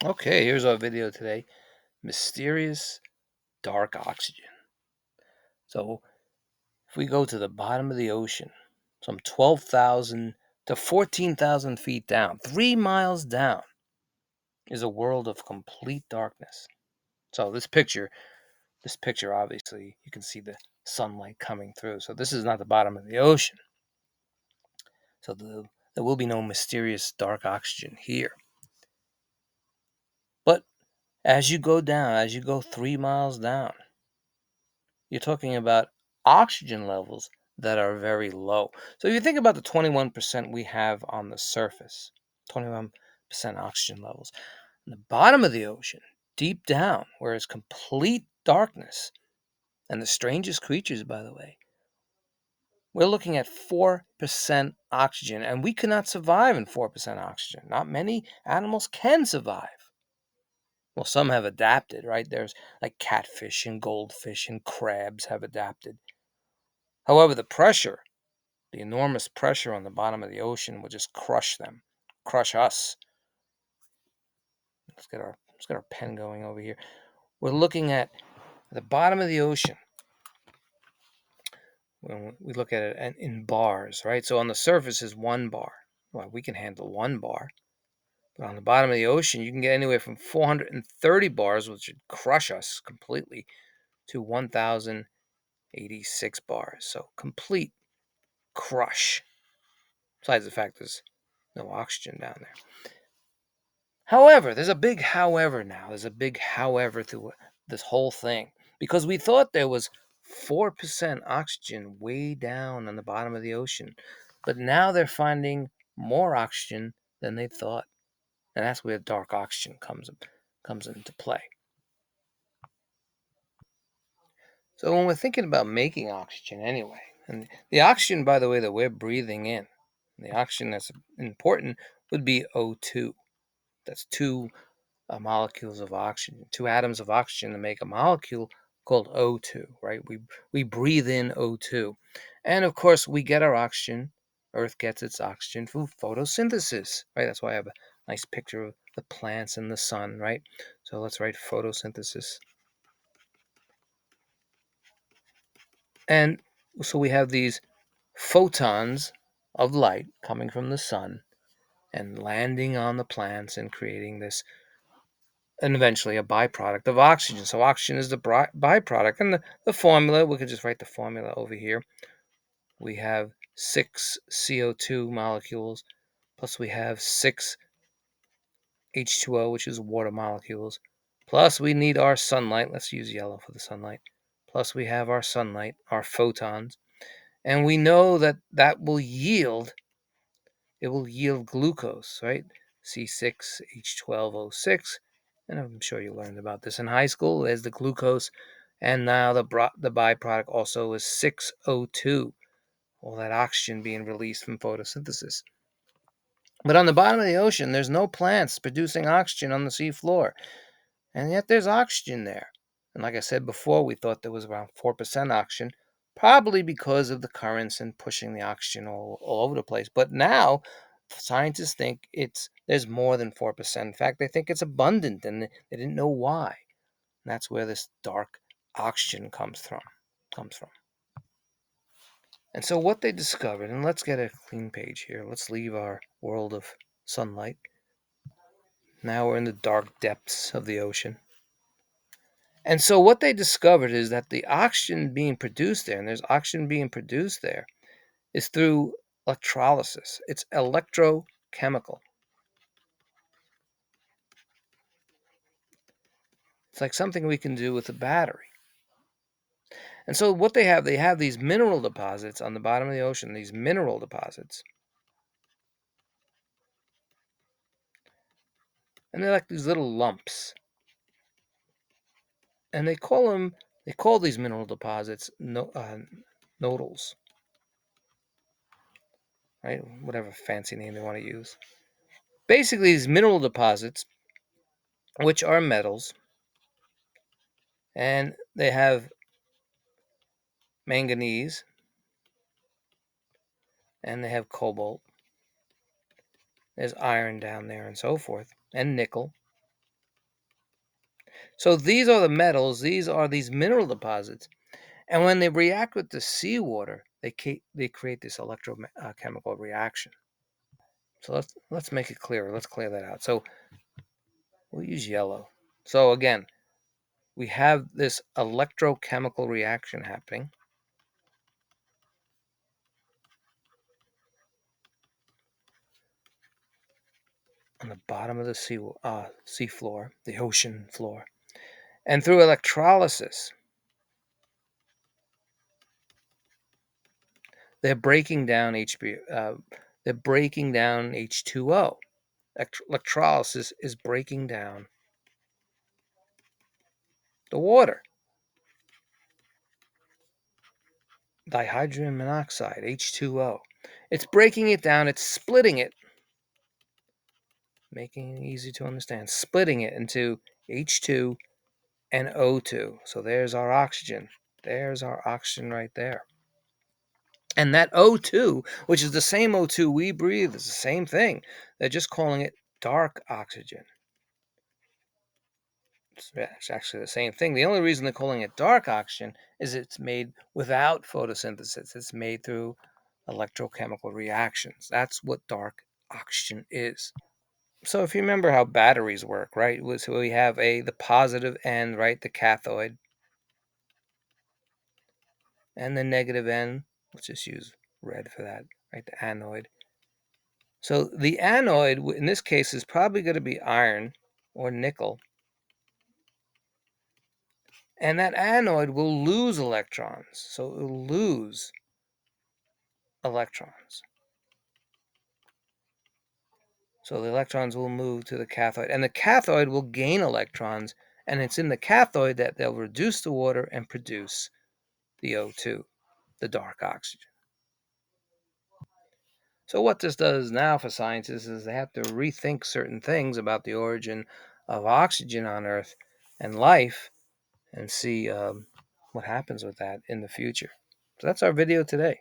Okay, here's our video today. Mysterious dark oxygen. So, if we go to the bottom of the ocean, some 12,000 to 14,000 feet down, 3 miles down, is a world of complete darkness. So, this picture, obviously, you can see the sunlight coming through. So, this is not the bottom of the ocean. So, there will be no mysterious dark oxygen here. But as you go down, as you go 3 miles down, you're talking about oxygen levels that are very low. So if you think about the 21% we have on the surface, 21% oxygen levels, in the bottom of the ocean, deep down, where it's complete darkness, and the strangest creatures, by the way, we're looking at 4% oxygen, and we cannot survive in 4% oxygen. Not many animals can survive. Well, some have adapted, right? There's like catfish and goldfish and crabs have adapted. However, the enormous pressure on the bottom of the ocean will just crush them, crush us. Let's get our pen going over here. We're looking at the bottom of the ocean. When we look at it in bars, right? So on the surface is 1 bar. Well, we can handle 1 bar. But on the bottom of the ocean, you can get anywhere from 430 bars, which would crush us completely, to 1,086 bars. So complete crush. Besides the fact there's no oxygen down there. However, there's a big however now. There's a big however through this whole thing because we thought there was 4% oxygen way down on the bottom of the ocean, but now they're finding more oxygen than they thought, and that's where dark oxygen comes into play. So when we're thinking about making oxygen anyway, and the oxygen, by the way, that we're breathing in, the oxygen that's important would be O2. That's two molecules of oxygen, two atoms of oxygen to make a molecule called O2, right? We breathe in O2. And of course, we get our oxygen. Earth gets its oxygen through photosynthesis, right? That's why I have a nice picture of the plants and the sun, right? So let's write photosynthesis. And so we have these photons of light coming from the sun and landing on the plants and creating this, and eventually a byproduct of oxygen. So oxygen is the byproduct. And the formula, we could just write the formula over here. We have 6 CO2 molecules, plus we have 6 H2O, which is water molecules. Plus we need our sunlight. Let's use yellow for the sunlight. Plus we have our sunlight, our photons. And we know that it will yield glucose, right? C6H12O6. And I'm sure you learned about this in high school. There's the glucose. And now the byproduct also is 6O2, all that oxygen being released from photosynthesis. But on the bottom of the ocean, there's no plants producing oxygen on the seafloor. And yet there's oxygen there. And like I said before, we thought there was around 4% oxygen, probably because of the currents and pushing the oxygen all over the place. But now scientists think there's more than 4%. In fact, they think it's abundant and they didn't know why. And that's where this dark oxygen comes from. And so what they discovered, and let's get a clean page here. Let's leave our world of sunlight. Now we're in the dark depths of the ocean. And so what they discovered is that the oxygen being produced there, and there's oxygen being produced there, is through electrolysis. It's electrochemical. It's like something we can do with a battery. And so what they have these mineral deposits on the bottom of the ocean, these mineral deposits. And they're like these little lumps. And they call these mineral deposits nodals, right? Whatever fancy name they want to use. Basically, these mineral deposits, which are metals, and they have manganese, and they have cobalt. There's iron down there and so forth, and nickel. So these are the metals, these are these mineral deposits. And when they react with the seawater, they create this electrochemical reaction. So let's make it clearer. Let's clear that out. So we'll use yellow. So again, we have this electrochemical reaction happening on the bottom of the sea floor, the ocean floor. And through electrolysis, they're breaking down they're breaking down H2O. Electrolysis is breaking down the water, dihydrogen monoxide, H2O. It's breaking it down, it's splitting it, making it easy to understand, splitting it into H2 and O2. So there's our oxygen. There's our oxygen right there. And that O2, which is the same O2 we breathe, is the same thing. They're just calling it dark oxygen. It's actually the same thing. The only reason they're calling it dark oxygen is it's made without photosynthesis. It's made through electrochemical reactions. That's what dark oxygen is. So if you remember how batteries work, right? So we have the positive end, right, the cathode, and the negative end. Let's just use red for that, right, the anode. So the anode in this case is probably going to be iron or nickel. And that anode will lose electrons. So it will lose electrons. So the electrons will move to the cathode. And the cathode will gain electrons. And it's in the cathode that they'll reduce the water and produce the O2, the dark oxygen. So what this does now for scientists is they have to rethink certain things about the origin of oxygen on Earth and life and see what happens with that in the future. So that's our video today.